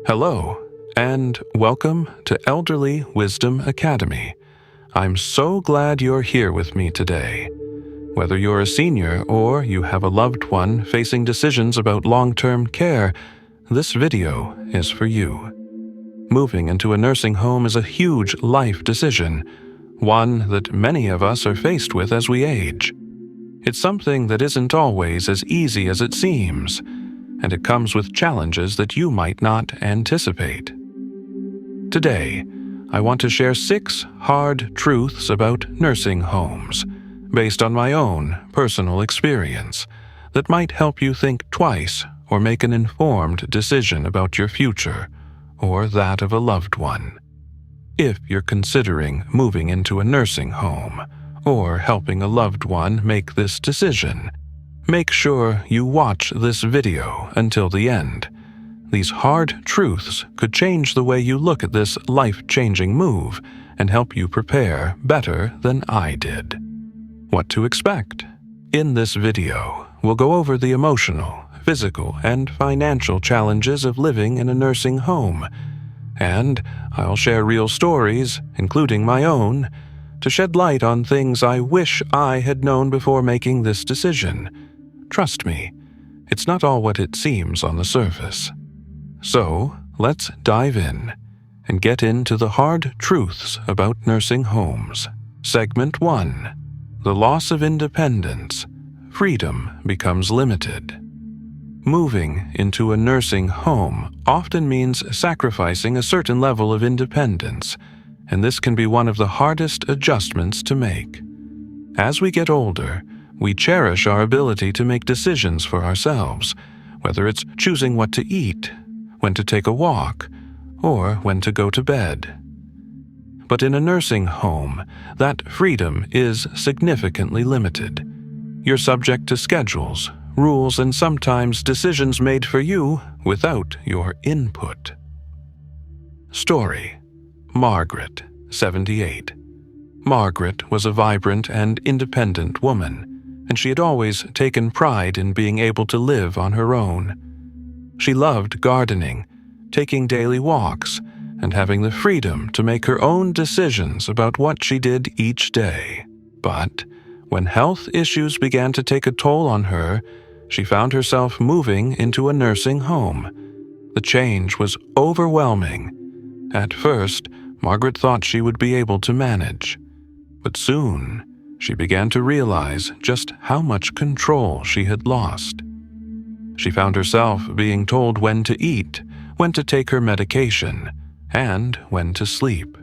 Hello, and welcome to Elderly Wisdom Academy. I'm so glad you're here with me today. Whether you're a senior or you have a loved one facing decisions about long-term care, this video is for you. Moving into a nursing home is a huge life decision, one that many of us are faced with as we age. It's something that isn't always as easy as it seems, and it comes with challenges that you might not anticipate. Today, I want to share 6 hard truths about nursing homes, based on my own personal experience, that might help you think twice or make an informed decision about your future, or that of a loved one. If you're considering moving into a nursing home, or helping a loved one make this decision, make sure you watch this video until the end. These hard truths could change the way you look at this life-changing move and help you prepare better than I did. What to expect? In this video, we'll go over the emotional, physical, and financial challenges of living in a nursing home, and I'll share real stories, including my own, to shed light on things I wish I had known before making this decision. Trust me, it's not all what it seems on the surface. So, let's dive in and get into the hard truths about nursing homes. Segment 1. The loss of independence. Freedom becomes limited. Moving into a nursing home often means sacrificing a certain level of independence, and this can be one of the hardest adjustments to make. As we get older, we cherish our ability to make decisions for ourselves, whether it's choosing what to eat, when to take a walk, or when to go to bed. But in a nursing home, that freedom is significantly limited. You're subject to schedules, rules, and sometimes decisions made for you without your input. Story: Margaret, 78. Margaret was a vibrant and independent woman, and she had always taken pride in being able to live on her own. She loved gardening, taking daily walks, and having the freedom to make her own decisions about what she did each day. But when health issues began to take a toll on her, she found herself moving into a nursing home. The change was overwhelming. At first, Margaret thought she would be able to manage, but soon she began to realize just how much control she had lost. She found herself being told when to eat, when to take her medication, and when to sleep.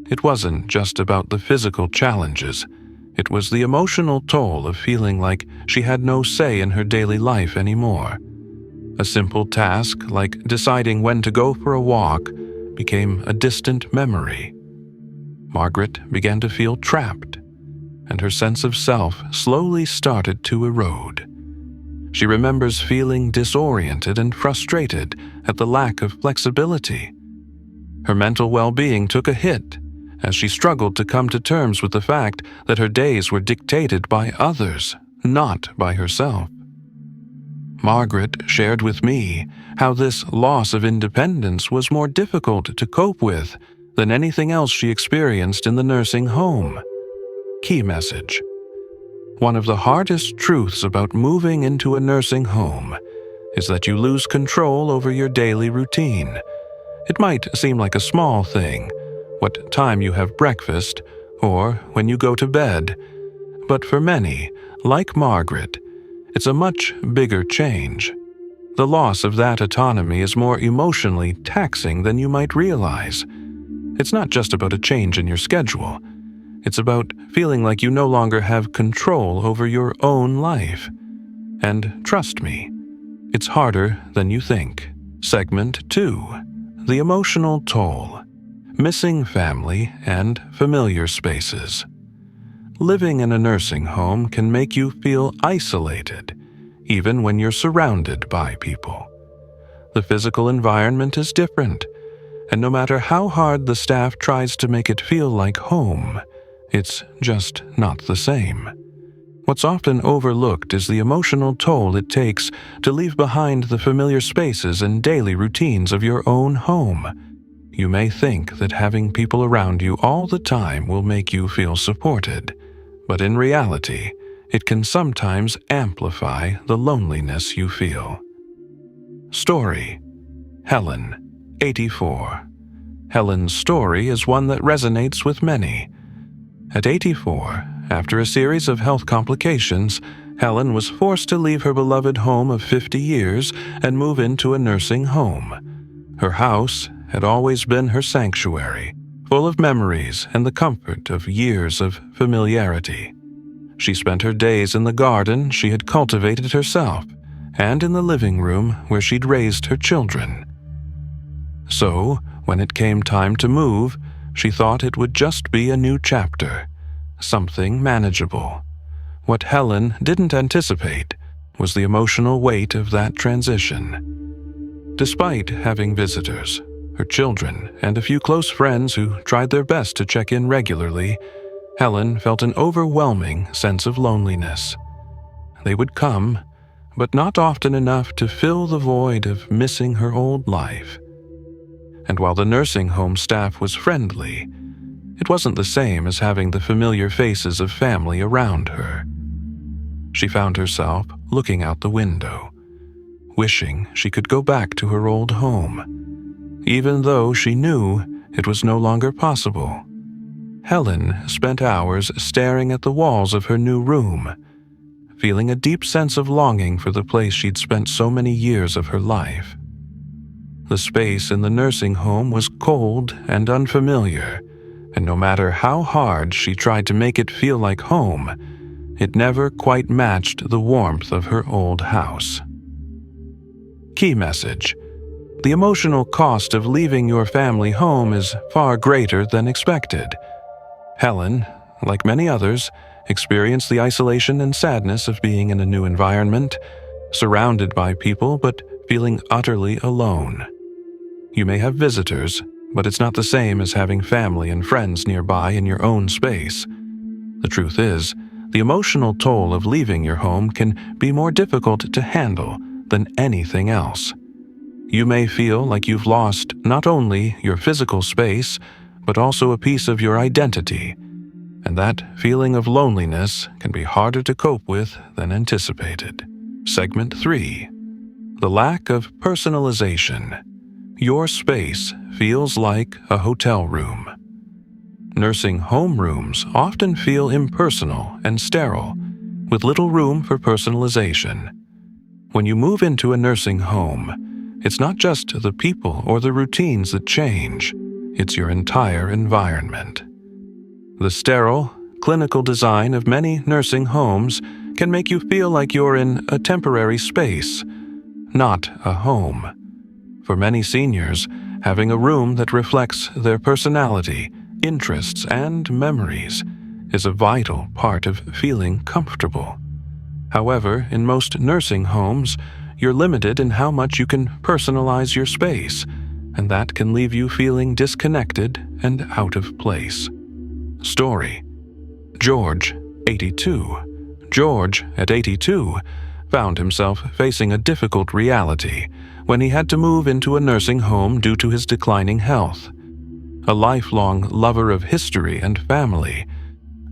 It wasn't just about the physical challenges. It was the emotional toll of feeling like she had no say in her daily life anymore. A simple task like deciding when to go for a walk became a distant memory. Margaret began to feel trapped, and her sense of self slowly started to erode. She remembers feeling disoriented and frustrated at the lack of flexibility. Her mental well-being took a hit as she struggled to come to terms with the fact that her days were dictated by others, not by herself. Margaret shared with me how this loss of independence was more difficult to cope with than anything else she experienced in the nursing home. Key message: one of the hardest truths about moving into a nursing home is that you lose control over your daily routine. It might seem like a small thing, what time you have breakfast, or when you go to bed, but for many, like Margaret, it's a much bigger change. The loss of that autonomy is more emotionally taxing than you might realize. It's not just about a change in your schedule. It's about feeling like you no longer have control over your own life. And trust me, it's harder than you think. Segment 2. The emotional toll. Missing family and familiar spaces. Living in a nursing home can make you feel isolated, even when you're surrounded by people. The physical environment is different, and no matter how hard the staff tries to make it feel like home, it's just not the same. What's often overlooked is the emotional toll it takes to leave behind the familiar spaces and daily routines of your own home. You may think that having people around you all the time will make you feel supported, but in reality, it can sometimes amplify the loneliness you feel. Story: Helen, 84. Helen's story is one that resonates with many. At 84, after a series of health complications, Helen was forced to leave her beloved home of 50 years and move into a nursing home. Her house had always been her sanctuary, full of memories and the comfort of years of familiarity. She spent her days in the garden she had cultivated herself, and in the living room where she'd raised her children. So, when it came time to move, she thought it would just be a new chapter, something manageable. What Helen didn't anticipate was the emotional weight of that transition. Despite having visitors, her children, and a few close friends who tried their best to check in regularly, Helen felt an overwhelming sense of loneliness. They would come, but not often enough to fill the void of missing her old life. And while the nursing home staff was friendly, it wasn't the same as having the familiar faces of family around her. She found herself looking out the window, wishing she could go back to her old home, even though she knew it was no longer possible. Helen spent hours staring at the walls of her new room, feeling a deep sense of longing for the place she'd spent so many years of her life. The space in the nursing home was cold and unfamiliar, and no matter how hard she tried to make it feel like home, it never quite matched the warmth of her old house. Key message: the emotional cost of leaving your family home is far greater than expected. Helen, like many others, experienced the isolation and sadness of being in a new environment, surrounded by people but feeling utterly alone. You may have visitors, but it's not the same as having family and friends nearby in your own space. The truth is, the emotional toll of leaving your home can be more difficult to handle than anything else. You may feel like you've lost not only your physical space, but also a piece of your identity, and that feeling of loneliness can be harder to cope with than anticipated. Segment 3. The lack of personalization. Your space feels like a hotel room. Nursing home rooms often feel impersonal and sterile, with little room for personalization. When you move into a nursing home, it's not just the people or the routines that change, it's your entire environment. The sterile, clinical design of many nursing homes can make you feel like you're in a temporary space, not a home. For many seniors, having a room that reflects their personality, interests, and memories is a vital part of feeling comfortable. However, in most nursing homes, you're limited in how much you can personalize your space, and that can leave you feeling disconnected and out of place. Story: George, 82. George, at 82, found himself facing a difficult reality when he had to move into a nursing home due to his declining health. A lifelong lover of history and family,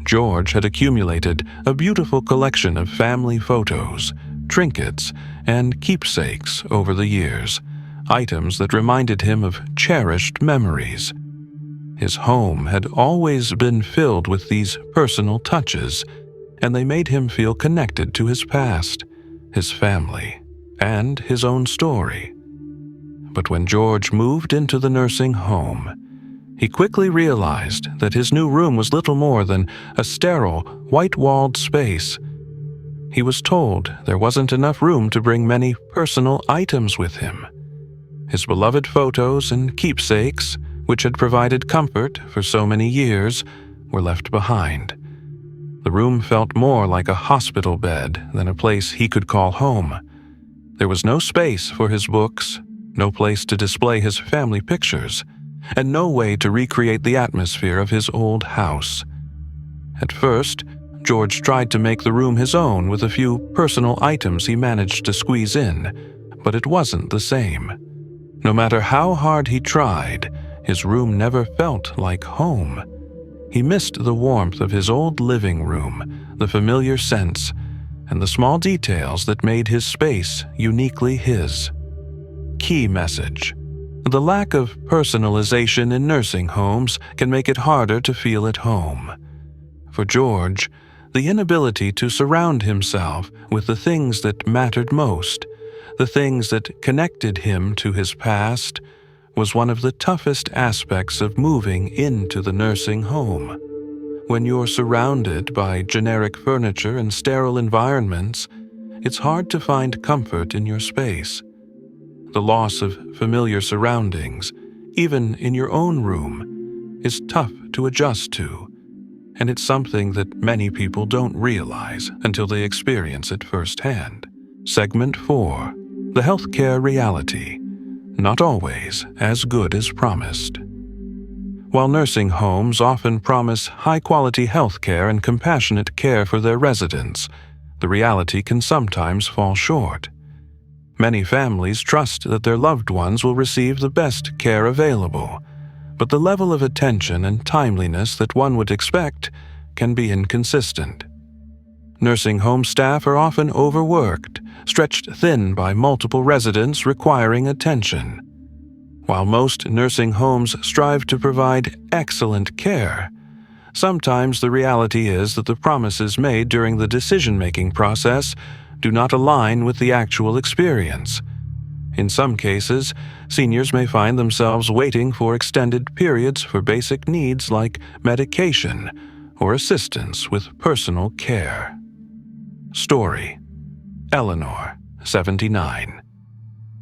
George had accumulated a beautiful collection of family photos, trinkets, and keepsakes over the years, items that reminded him of cherished memories. His home had always been filled with these personal touches, and they made him feel connected to his past, his family, and his own story. But when George moved into the nursing home, he quickly realized that his new room was little more than a sterile, white-walled space. He was told there wasn't enough room to bring many personal items with him. His beloved photos and keepsakes, which had provided comfort for so many years, were left behind. The room felt more like a hospital bed than a place he could call home. There was no space for his books, no place to display his family pictures, and no way to recreate the atmosphere of his old house. At first, George tried to make the room his own with a few personal items he managed to squeeze in, but it wasn't the same. No matter how hard he tried, his room never felt like home. He missed the warmth of his old living room, the familiar scents, and the small details that made his space uniquely his. Key message: the lack of personalization in nursing homes can make it harder to feel at home. For George, the inability to surround himself with the things that mattered most, the things that connected him to his past, was one of the toughest aspects of moving into the nursing home. When you're surrounded by generic furniture and sterile environments, it's hard to find comfort in your space. The loss of familiar surroundings, even in your own room, is tough to adjust to, and it's something that many people don't realize until they experience it firsthand. Segment 4. The Healthcare Reality. Not always as good as promised. While nursing homes often promise high-quality healthcare and compassionate care for their residents, the reality can sometimes fall short. Many families trust that their loved ones will receive the best care available, but the level of attention and timeliness that one would expect can be inconsistent. Nursing home staff are often overworked, stretched thin by multiple residents requiring attention. While most nursing homes strive to provide excellent care, sometimes the reality is that the promises made during the decision-making process do not align with the actual experience. In some cases, seniors may find themselves waiting for extended periods for basic needs like medication or assistance with personal care. Story: Eleanor, 79.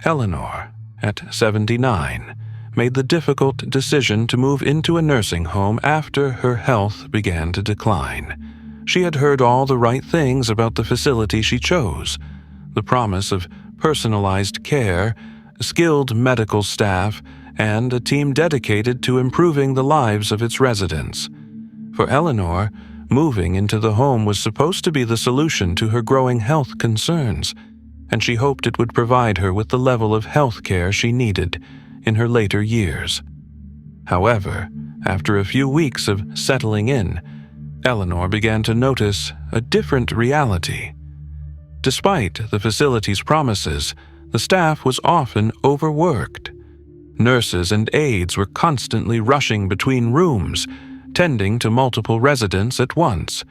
Eleanor, at 79, made the difficult decision to move into a nursing home after her health began to decline. She had heard all the right things about the facility she chose: the promise of personalized care, skilled medical staff, and a team dedicated to improving the lives of its residents. For Eleanor, moving into the home was supposed to be the solution to her growing health concerns, and she hoped it would provide her with the level of health care she needed in her later years. However, after a few weeks of settling in, Eleanor began to notice a different reality. Despite the facility's promises, the staff was often overworked. Nurses and aides were constantly rushing between rooms, tending to multiple residents at once.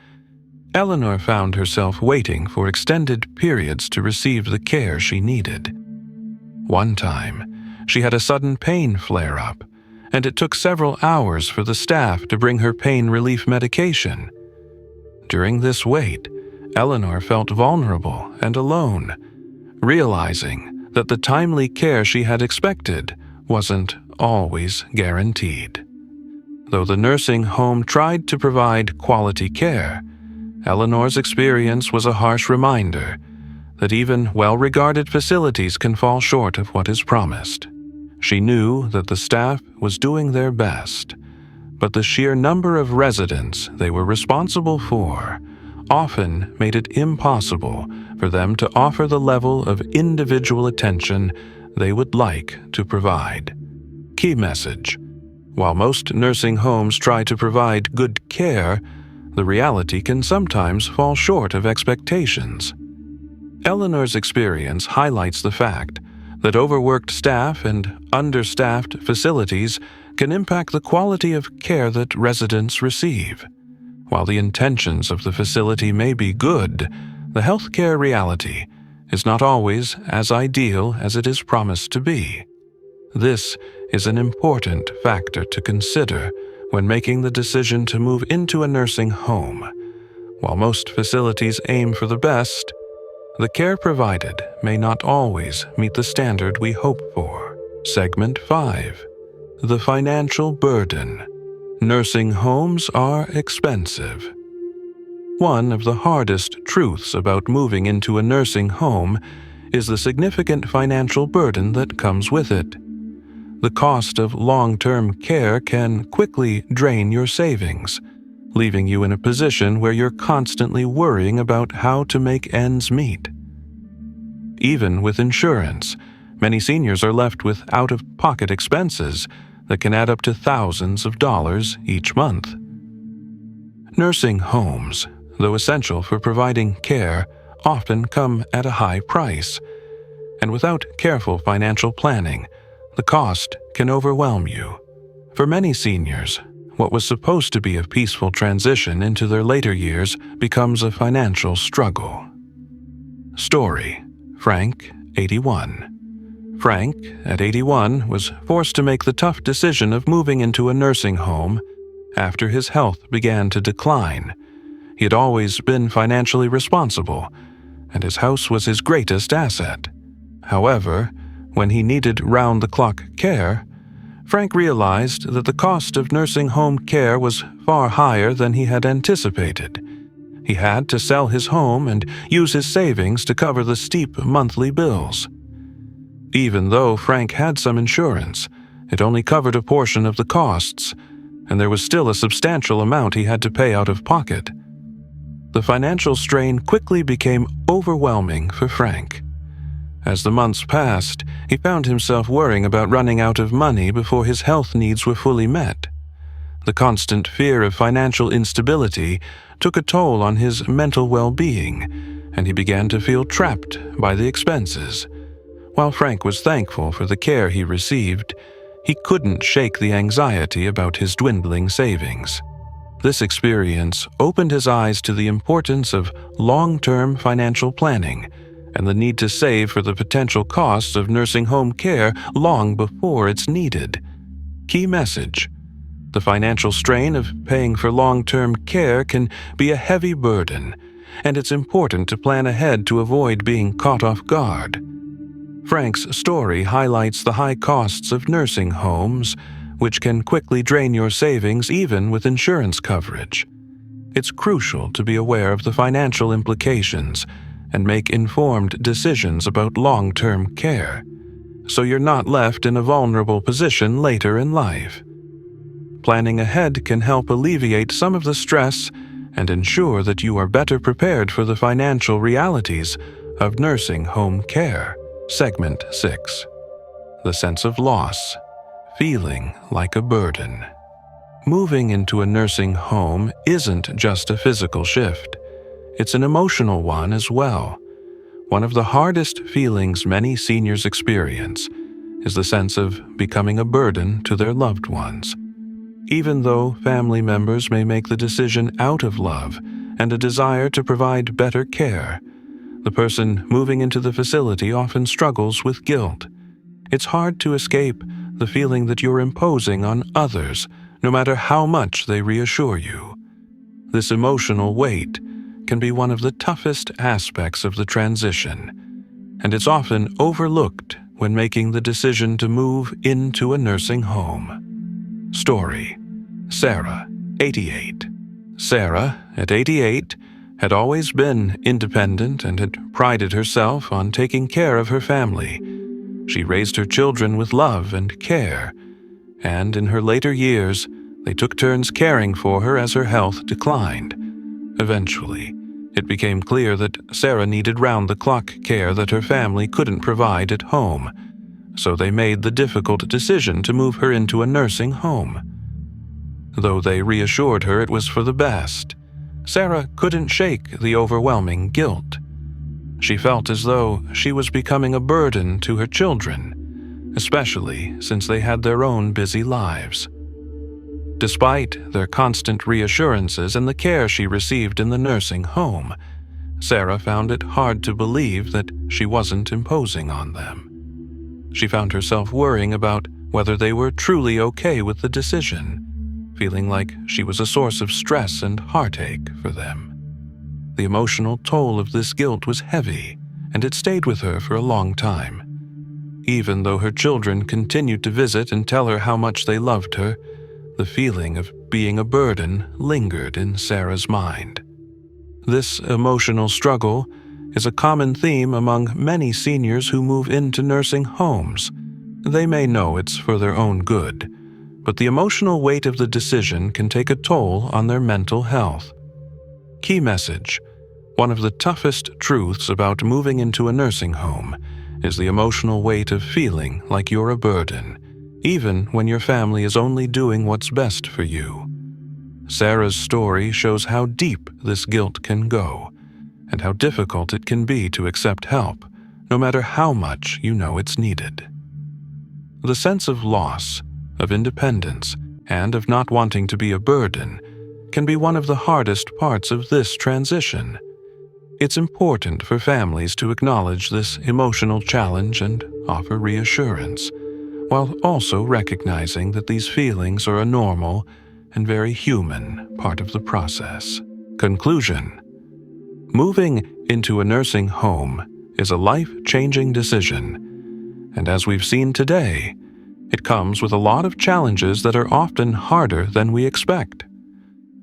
Eleanor found herself waiting for extended periods to receive the care she needed. One time, she had a sudden pain flare-up, and it took several hours for the staff to bring her pain relief medication. During this wait, Eleanor felt vulnerable and alone, realizing that the timely care she had expected wasn't always guaranteed. Though the nursing home tried to provide quality care, Eleanor's experience was a harsh reminder that even well-regarded facilities can fall short of what is promised. She knew that the staff was doing their best, but the sheer number of residents they were responsible for often made it impossible for them to offer the level of individual attention they would like to provide. Key message: while most nursing homes try to provide good care, the reality can sometimes fall short of expectations. Eleanor's experience highlights the fact that overworked staff and understaffed facilities can impact the quality of care that residents receive. While the intentions of the facility may be good, the healthcare reality is not always as ideal as it is promised to be. This is an important factor to consider when making the decision to move into a nursing home. While most facilities aim for the best, the care provided may not always meet the standard we hope for. Segment 5. The Financial Burden. Nursing homes are expensive. One of the hardest truths about moving into a nursing home is the significant financial burden that comes with it. The cost of long-term care can quickly drain your savings, leaving you in a position where you're constantly worrying about how to make ends meet. Even with insurance, many seniors are left with out-of-pocket expenses that can add up to thousands of dollars each month. Nursing homes, though essential for providing care, often come at a high price, and without careful financial planning, the cost can overwhelm you. For many seniors, what was supposed to be a peaceful transition into their later years becomes a financial struggle. Story: Frank, 81. Frank, at 81, was forced to make the tough decision of moving into a nursing home after his health began to decline. He had always been financially responsible, and his house was his greatest asset. However, when he needed round-the-clock care, Frank realized that the cost of nursing home care was far higher than he had anticipated. He had to sell his home and use his savings to cover the steep monthly bills. Even though Frank had some insurance, it only covered a portion of the costs, and there was still a substantial amount he had to pay out of pocket. The financial strain quickly became overwhelming for Frank. As the months passed, he found himself worrying about running out of money before his health needs were fully met. The constant fear of financial instability took a toll on his mental well-being, and he began to feel trapped by the expenses. While Frank was thankful for the care he received, he couldn't shake the anxiety about his dwindling savings. This experience opened his eyes to the importance of long-term financial planning and the need to save for the potential costs of nursing home care long before it's needed. Key message: the financial strain of paying for long-term care can be a heavy burden, and it's important to plan ahead to avoid being caught off guard. Frank's story highlights the high costs of nursing homes, which can quickly drain your savings even with insurance coverage. It's crucial to be aware of the financial implications and make informed decisions about long-term care, so you're not left in a vulnerable position later in life. Planning ahead can help alleviate some of the stress and ensure that you are better prepared for the financial realities of nursing home care. Segment 6. The sense of loss, feeling like a burden. Moving into a nursing home isn't just a physical shift. It's an emotional one as well. One of the hardest feelings many seniors experience is the sense of becoming a burden to their loved ones. Even though family members may make the decision out of love and a desire to provide better care, the person moving into the facility often struggles with guilt. It's hard to escape the feeling that you're imposing on others, no matter how much they reassure you. This emotional weight can be one of the toughest aspects of the transition, and it's often overlooked when making the decision to move into a nursing home. Story: Sarah, 88. Sarah, at 88, had always been independent and had prided herself on taking care of her family. She raised her children with love and care, and in her later years, they took turns caring for her as her health declined. Eventually, it became clear that Sarah needed round-the-clock care that her family couldn't provide at home, so they made the difficult decision to move her into a nursing home. Though they reassured her it was for the best, Sarah couldn't shake the overwhelming guilt. She felt as though she was becoming a burden to her children, especially since they had their own busy lives. Despite their constant reassurances and the care she received in the nursing home, Sarah found it hard to believe that she wasn't imposing on them. She found herself worrying about whether they were truly okay with the decision, feeling like she was a source of stress and heartache for them. The emotional toll of this guilt was heavy, and it stayed with her for a long time. Even though her children continued to visit and tell her how much they loved her, the feeling of being a burden lingered in Sarah's mind. This emotional struggle is a common theme among many seniors who move into nursing homes. They may know it's for their own good, but the emotional weight of the decision can take a toll on their mental health. Key message: one of the toughest truths about moving into a nursing home is the emotional weight of feeling like you're a burden, even when your family is only doing what's best for you. Sarah's story shows how deep this guilt can go, and how difficult it can be to accept help, no matter how much you know it's needed. The sense of loss, of independence, and of not wanting to be a burden can be one of the hardest parts of this transition. It's important for families to acknowledge this emotional challenge and offer reassurance, while also recognizing that these feelings are a normal and very human part of the process. Conclusion: moving into a nursing home is a life-changing decision, and as we've seen today, it comes with a lot of challenges that are often harder than we expect.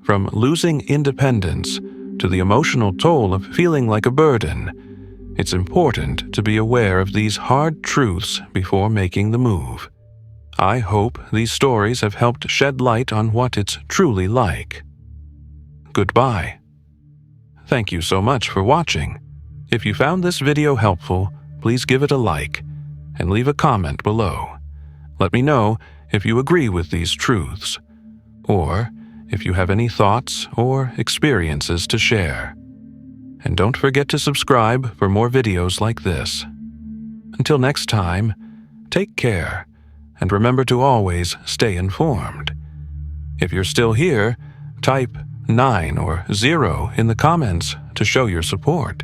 From losing independence to the emotional toll of feeling like a burden, it's important to be aware of these hard truths before making the move. I hope these stories have helped shed light on what it's truly like. Goodbye. Thank you so much for watching. If you found this video helpful, please give it a like and leave a comment below. Let me know if you agree with these truths, or if you have any thoughts or experiences to share. And don't forget to subscribe for more videos like this. Until next time, take care, and remember to always stay informed. If you're still here, type 9 or 0 in the comments to show your support.